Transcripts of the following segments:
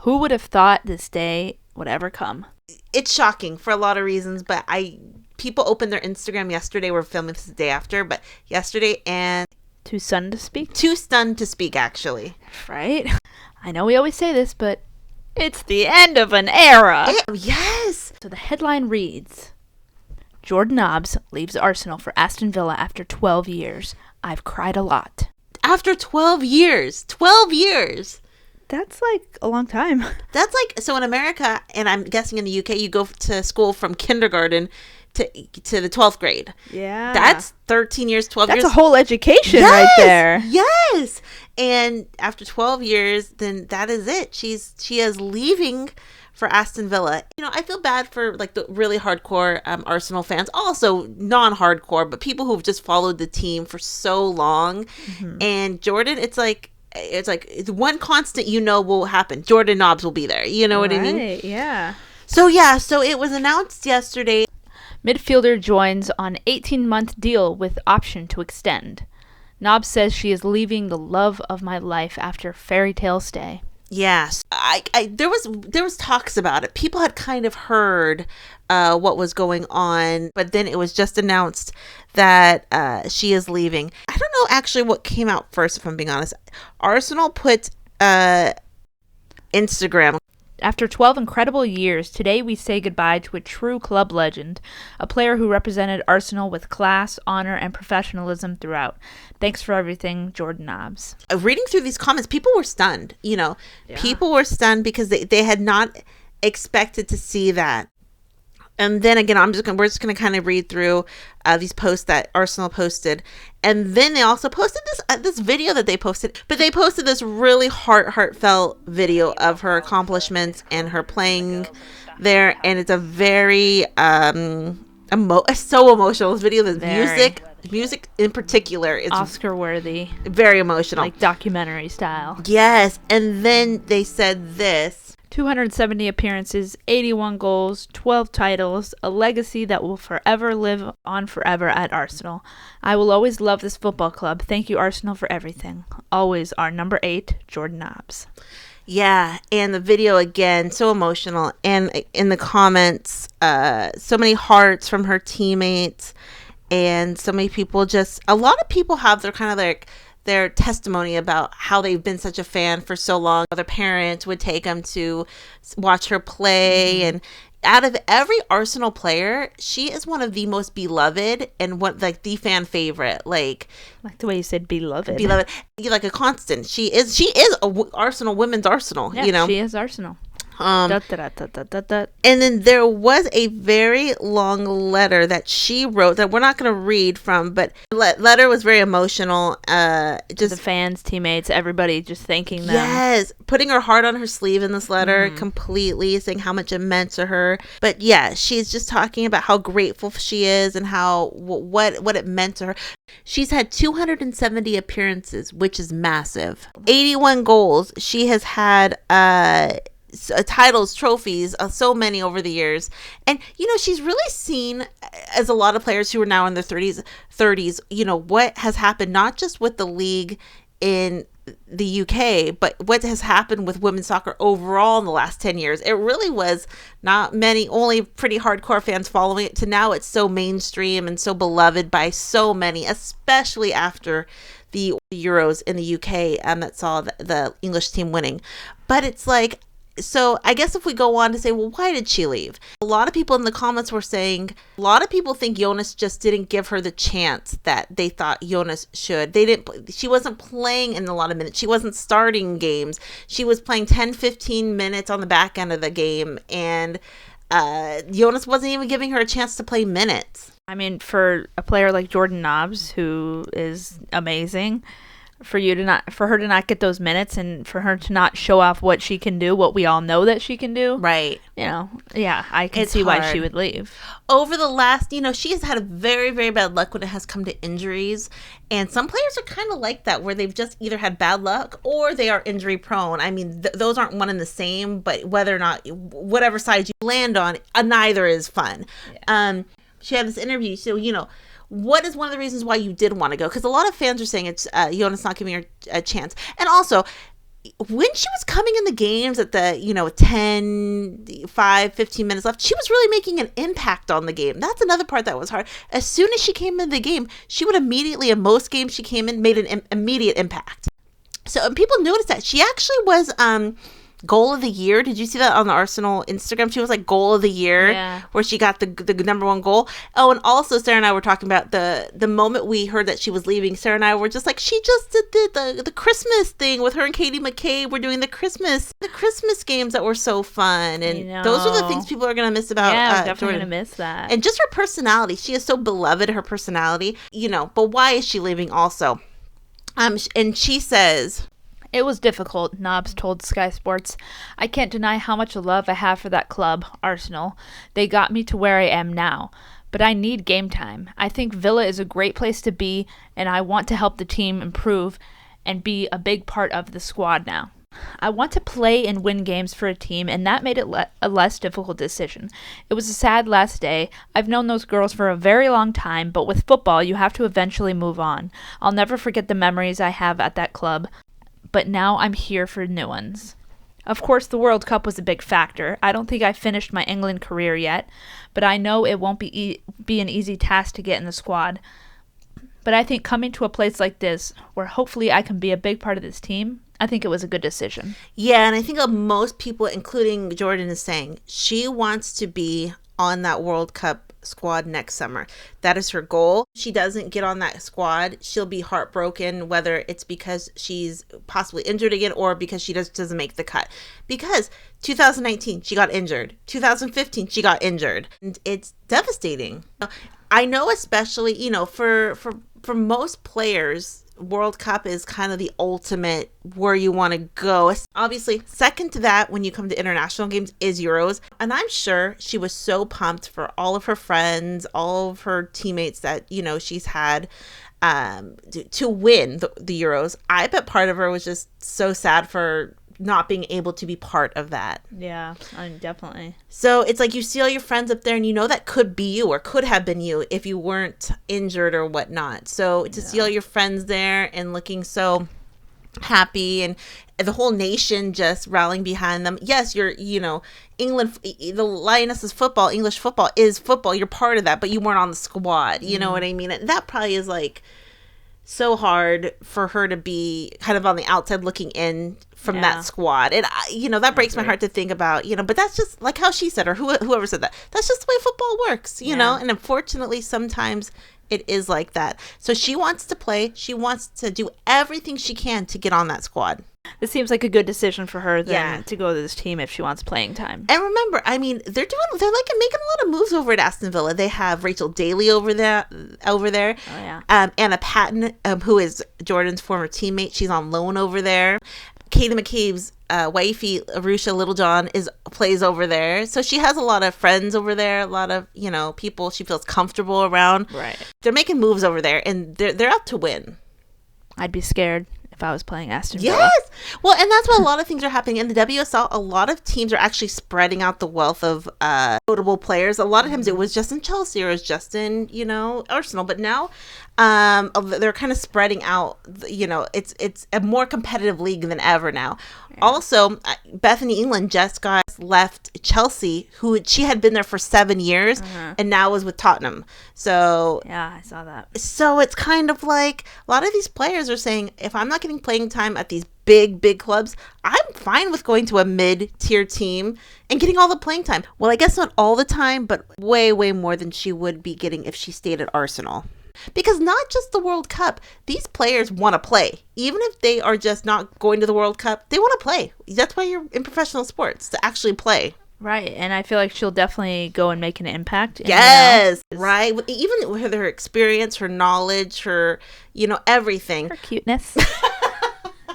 Who would have thought this day would ever come? It's shocking for a lot of reasons, but people opened their Instagram yesterday. We're filming this the day after, but yesterday, and Too stunned to speak? too stunned to speak, actually. Right? I know we always say this, but it's the end of an era. Yes. So the headline reads, Jordan Nobbs leaves Arsenal for Aston Villa after 12 years. I've cried a lot. After 12 years. 12 years. That's like a long time. That's like, so in America, and I'm guessing in the UK, you go to school from kindergarten to the 12th grade. Yeah. That's 13 years, 12 years. That's a whole education right there. Yes. And after 12 years, then that is it. She is leaving for Aston Villa. I feel bad for like the really hardcore Arsenal fans, also non-hardcore, but people who've just followed the team for so long. Mm-hmm. And Jordan, it's like one constant will happen. Jordan Nobbs will be there. You know what I mean? Right, yeah. So it was announced yesterday. Midfielder joins on 18-month deal with option to extend. Nobbs says she is leaving the love of my life after fairy tale stay. Yes, there was talks about it. People had kind of heard what was going on, but then it was just announced that she is leaving. I don't know actually what came out first, if I'm being honest. Arsenal put Instagram. After 12 incredible years, today we say goodbye to a true club legend, a player who represented Arsenal with class, honor, and professionalism throughout. Thanks for everything, Jordan Nobbs. Reading through these comments, people were stunned. Yeah. People were stunned because they had not expected to see that. And then again, we're just gonna kind of read through these posts that Arsenal posted, and then they also posted this video that they posted. But they posted this really heartfelt video of her accomplishments and her playing there, and it's a very so emotional. This video, the music in particular, is Oscar worthy, very emotional, like documentary style. Yes, and then they said this. 270 appearances, 81 goals, 12 titles, a legacy that will forever live on forever at Arsenal. I will always love this football club. Thank you, Arsenal, for everything. Always our number 8, Jordan Nobbs. Yeah, and the video again, so emotional. And in the comments, so many hearts from her teammates, and so many people a lot of people have their kind of like their testimony about how they've been such a fan for so long. Their parents would take them to watch her play. And out of every Arsenal player, she is one of the most beloved and the fan favorite. Like the way you said beloved. Like a constant. She is Arsenal, women's Arsenal. Yeah, she is Arsenal. And then there was a very long letter that she wrote that we're not going to read from, but the letter was very emotional. Just the fans, teammates, everybody just thanking them. Yes, putting her heart on her sleeve in this letter, completely saying how much it meant to her. But yeah, she's just talking about how grateful she is and how what it meant to her. She's had 270 appearances, which is massive. 81 goals. She has had titles, trophies, so many over the years. And she's really seen, as a lot of players who are now in their 30s, what has happened not just with the league in the UK, but what has happened with women's soccer overall in the last 10 years. It really was not many, only pretty hardcore fans following it, to now it's so mainstream and so beloved by so many, especially after the Euros in the UK that saw the English team winning. But it's like, so I guess if we go on to say, well, why did she leave? A lot of people in the comments were saying, a lot of people think Jonas just didn't give her the chance that they thought Jonas should. She wasn't playing in a lot of minutes. She wasn't starting games. She was playing 10, 15 minutes on the back end of the game. And Jonas wasn't even giving her a chance to play minutes. I mean, for a player like Jordan Nobbs, who is amazing, for her to not get those minutes and for her to not show off what she can do, what we all know that she can do. Right. I can see why she would leave. Over the last, she has had a very, very bad luck when it has come to injuries. And some players are kind of like that, where they've just either had bad luck or they are injury prone. I mean, those aren't one and the same, but whether or not, whatever side you land on, neither is fun. Yeah. She had this interview, so, what is one of the reasons why you did want to go? Because a lot of fans are saying it's Jonas not giving her a chance. And also, when she was coming in the games at the, 10, 5, 15 minutes left, she was really making an impact on the game. That's another part that was hard. As soon as she came in the game, she would immediately, in most games she came in, made an immediate impact. So people noticed that. She actually was goal of the year. Did you see that on the Arsenal Instagram? She was like goal of the year, where she got the number one goal. Oh, and also Sara and I were talking about the moment we heard that she was leaving. Sara and I were just like, she just did the Christmas thing with her and Katie McCabe. We're doing the Christmas games that were so fun, and those are the things people are gonna miss about. Yeah, definitely Jordan. gonna miss that. And just her personality. She is so beloved. Her personality, But why is she leaving? Also, and she says. It was difficult, Nobbs told Sky Sports. I can't deny how much love I have for that club, Arsenal. They got me to where I am now. But I need game time. I think Villa is a great place to be, and I want to help the team improve and be a big part of the squad now. I want to play and win games for a team, and that made it a less difficult decision. It was a sad last day. I've known those girls for a very long time, but with football, you have to eventually move on. I'll never forget the memories I have at that club. But now I'm here for new ones. Of course, the World Cup was a big factor. I don't think I finished my England career yet, but I know it won't be an easy task to get in the squad. But I think coming to a place like this, where hopefully I can be a big part of this team, I think it was a good decision. Yeah, and I think most people, including Jordan, is saying she wants to be on that World Cup squad next summer. That is her goal. If she doesn't get on that squad, she'll be heartbroken, whether it's because she's possibly injured again or because she doesn't make the cut. Because 2019 she got injured, 2015 she got injured, and it's devastating. I know, especially for most players, World Cup is kind of the ultimate where you want to go. Obviously, second to that when you come to international games is Euros. And I'm sure she was so pumped for all of her friends, all of her teammates that, she's had to win the Euros. I bet part of her was just so sad for not being able to be part of that. Yeah, definitely. So it's like you see all your friends up there and that could be you or could have been you if you weren't injured or whatnot. So to see all your friends there and looking so happy and the whole nation just rallying behind them. Yes, you're, England, the Lionessness football, English football is football. You're part of that, but you weren't on the squad. You know what I mean? And that probably is like so hard for her to be kind of on the outside looking in from that squad. And, that breaks my heart to think about, but that's just like how she said, or whoever said that. That's just the way football works, know? And unfortunately, sometimes it is like that. So she wants to play. She wants to do everything she can to get on that squad. This seems like a good decision for her then to go to this team if she wants playing time. And remember, I mean, they're making a lot of moves over at Aston Villa. They have Rachel Daly over there. Oh yeah. Anna Patton, who is Jordan's former teammate. She's on loan over there. Katie McCabe's wifey, Arusha Littlejohn, plays over there. So she has a lot of friends over there, a lot of, people she feels comfortable around. Right. They're making moves over there, and they're out to win. I'd be scared if I was playing Aston Villa. Yes! Well, and that's why a lot of things are happening. In the WSL, a lot of teams are actually spreading out the wealth of notable players. A lot of times it was just in Chelsea or it was just in, Arsenal. But now they're kind of spreading out, it's a more competitive league than ever now. Yeah. Also, Beth England just left Chelsea, who she had been there for 7 years and now is with Tottenham. So yeah, I saw that. So it's kind of like a lot of these players are saying, if I'm not getting playing time at these big clubs, I'm fine with going to a mid-tier team and getting all the playing time. Well, I guess not all the time, but way more than she would be getting if she stayed at Arsenal. Because not just the World Cup, these players want to play. Even if they are just not going to the World Cup, they want to play. That's why you're in professional sports, to actually play. Right, and I feel like she'll definitely go and make an impact. Yes, right. Even with her experience, her knowledge, her, everything. Her cuteness.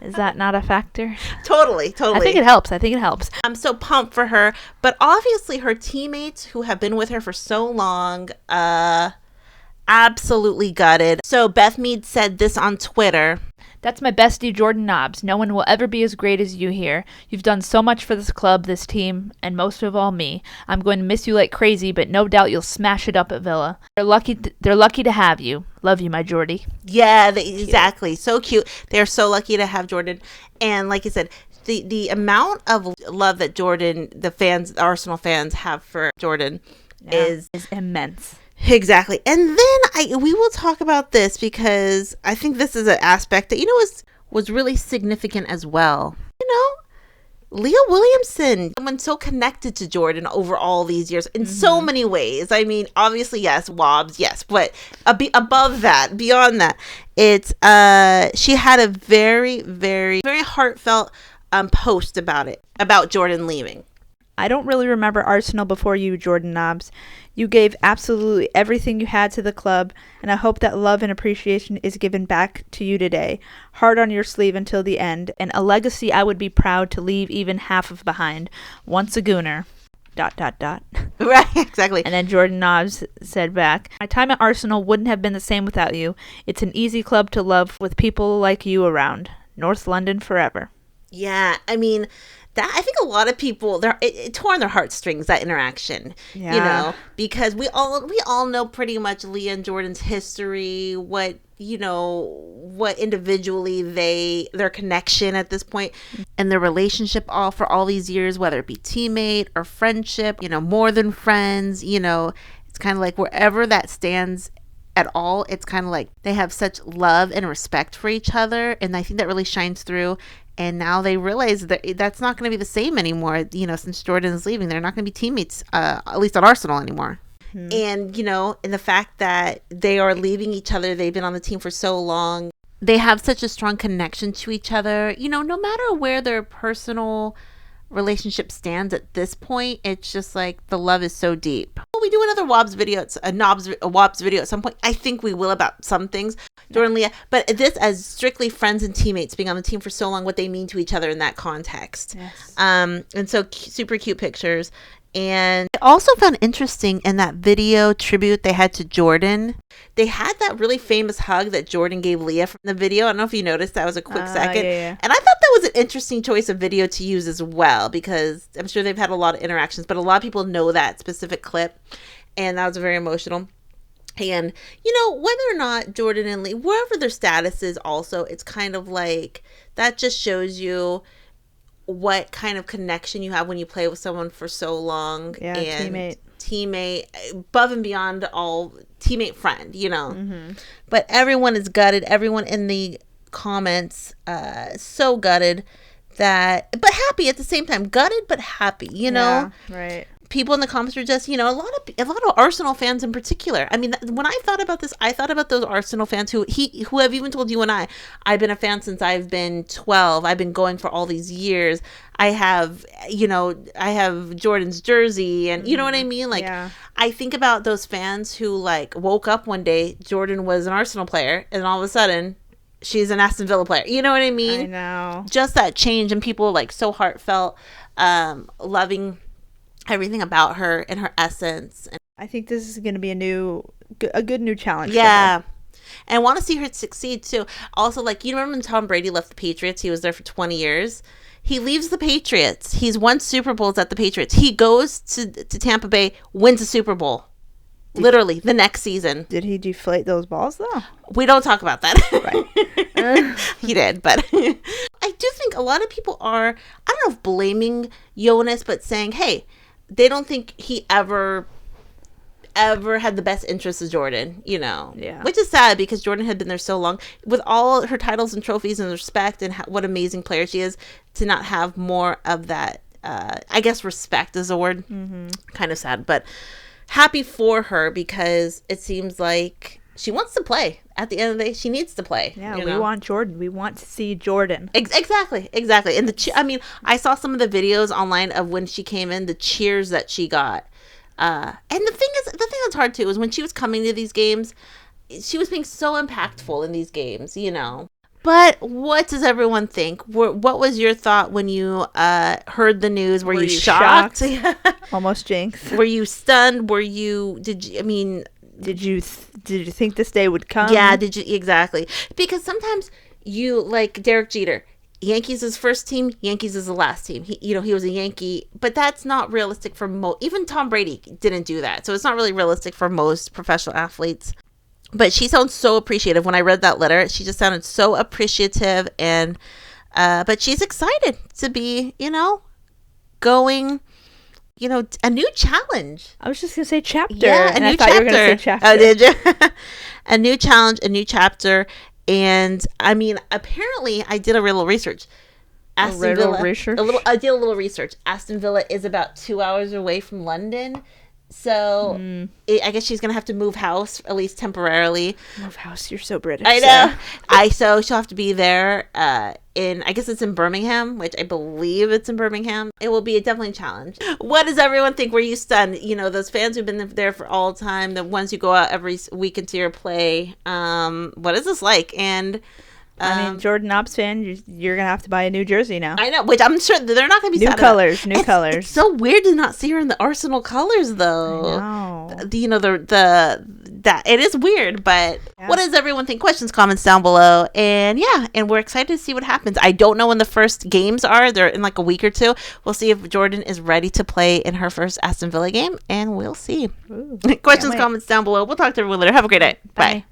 Is that not a factor? Totally. I think it helps. I'm so pumped for her. But obviously her teammates who have been with her for so long, absolutely gutted. So Beth Mead said this on Twitter. That's my bestie, Jordan Nobbs. No one will ever be as great as you here. You've done so much for this club, this team, and most of all me. I'm going to miss you like crazy, but no doubt you'll smash it up at Villa. They're lucky to have you. Love you, my Jordy. Yeah, exactly. So cute. They're so lucky to have Jordan. And like I said, the amount of love that the Arsenal fans have for Jordan is immense. Exactly. And then we will talk about this because I think this is an aspect that, was really significant as well. Leah Williamson, someone so connected to Jordan over all these years in so many ways. I mean, obviously, yes, Wobbs, yes, but above that, beyond that, it's she had a very, very, very heartfelt post about Jordan leaving. I don't really remember Arsenal before you, Jordan Nobbs. You gave absolutely everything you had to the club, and I hope that love and appreciation is given back to you today. Heart on your sleeve until the end, and a legacy I would be proud to leave even half of behind. Once a Gooner. ... Right, exactly. And then Jordan Nobbs said back, my time at Arsenal wouldn't have been the same without you. It's an easy club to love with people like you around. North London forever. Yeah, I mean, that I think a lot of people it tore on their heartstrings, that interaction. Yeah. Because we all know pretty much Leah and Jordan's history, what individually their connection at this point and their relationship for all these years, whether it be teammate or friendship, more than friends, it's kind of like wherever that stands at all, it's kind of like they have such love and respect for each other, and I think that really shines through. And now they realize that that's not going to be the same anymore. Since Jordan is leaving, they're not going to be teammates, at least at Arsenal anymore. And, and the fact that they are leaving each other, they've been on the team for so long. They have such a strong connection to each other. No matter where their personal relationship stands at this point, it's just like the love is so deep. Will we do another Wobbs video at some point? I think we will, about some things. Jordan, Leah, but this as strictly friends and teammates, being on the team for so long, what they mean to each other in that context. Yes. And so super cute pictures. And I also found interesting in that video tribute they had to Jordan, they had that really famous hug that Jordan gave Leah from the video. I don't know if you noticed, that was a quick second. Yeah. And I thought that was an interesting choice of video to use as well, because I'm sure they've had a lot of interactions, but a lot of people know that specific clip, and that was very emotional. And, whether or not Jordan and Lee, wherever their status is also, it's kind of like, that just shows you what kind of connection you have when you play with someone for so long. Yeah, and teammate, above and beyond all, teammate friend, But everyone is gutted. Everyone in the comments, so gutted but happy at the same time. Gutted, but happy, Yeah, right. People in the comments were just, a lot of Arsenal fans in particular. I mean, when I thought about this, I thought about those Arsenal fans who have even told you and I've been a fan since I've been 12. I've been going for all these years. I have Jordan's jersey, and you know what I mean? Like, yeah. I think about those fans who woke up one day, Jordan was an Arsenal player, and all of a sudden she's an Aston Villa player. You know what I mean? I know. Just that change, and people so heartfelt, loving everything about her and her essence. And I think this is going to be a good new challenge. Yeah. And I want to see her succeed too. Also, remember when Tom Brady left the Patriots? He was there for 20 years. He leaves the Patriots. He's won Super Bowls at the Patriots. He goes to Tampa Bay, wins a Super Bowl. Literally, the next season. Did he deflate those balls, though? We don't talk about that. Right. He did, but I do think a lot of people are, I don't know if blaming Jonas, but saying, hey, they don't think he ever had the best interests of Jordan, Yeah. Which is sad, because Jordan had been there so long with all her titles and trophies and respect, and what amazing player she is, to not have more of that, I guess respect is a word. Mm-hmm. Kind of sad, but happy for her, because it seems like she wants to play. At the end of the day, she needs to play. Yeah, we want Jordan. We want to see Jordan. Exactly. And I saw some of the videos online of when she came in, the cheers that she got. And the thing that's hard too is when she was coming to these games, she was being so impactful in these games, But what does everyone think? What was your thought when you heard the news? Were you shocked? Almost jinxed. Were you stunned? Did you Did you think this day would come? Yeah, did you? Exactly. Because sometimes you, like Derek Jeter, Yankees is first team, Yankees is the last team. He was a Yankee, but that's not realistic for even Tom Brady didn't do that. So it's not really realistic for most professional athletes. But she sounds so appreciative. When I read that letter, she just sounded so appreciative, and but she's excited to be, going, a new challenge. I was just gonna say chapter. Yeah, and I thought you were gonna say chapter. Oh, did you? A new challenge, a new chapter. And I mean, apparently I did a little research. I did a little research. Aston Villa is about 2 hours away from London. So I guess she's going to have to move house, at least temporarily. Move house? You're so British. I know. So she'll have to be there I guess it's in Birmingham, which I believe it's in Birmingham. It will be definitely a challenge. What does everyone think? Were you stunned? Those fans who've been there for all time, the ones who go out every week into your play. What is this like? And I mean, Jordan Nobbs fan, you're going to have to buy a new jersey now. I know, which I'm sure they're not going to be New colors. It's so weird to not see her in the Arsenal colors, though. I know. It is weird, but What does everyone think? Questions, comments down below. And we're excited to see what happens. I don't know when the first games are. They're in like a week or two. We'll see if Jordan is ready to play in her first Aston Villa game, and we'll see. Ooh, Questions, comments down below. We'll talk to everyone later. Have a great day. Bye.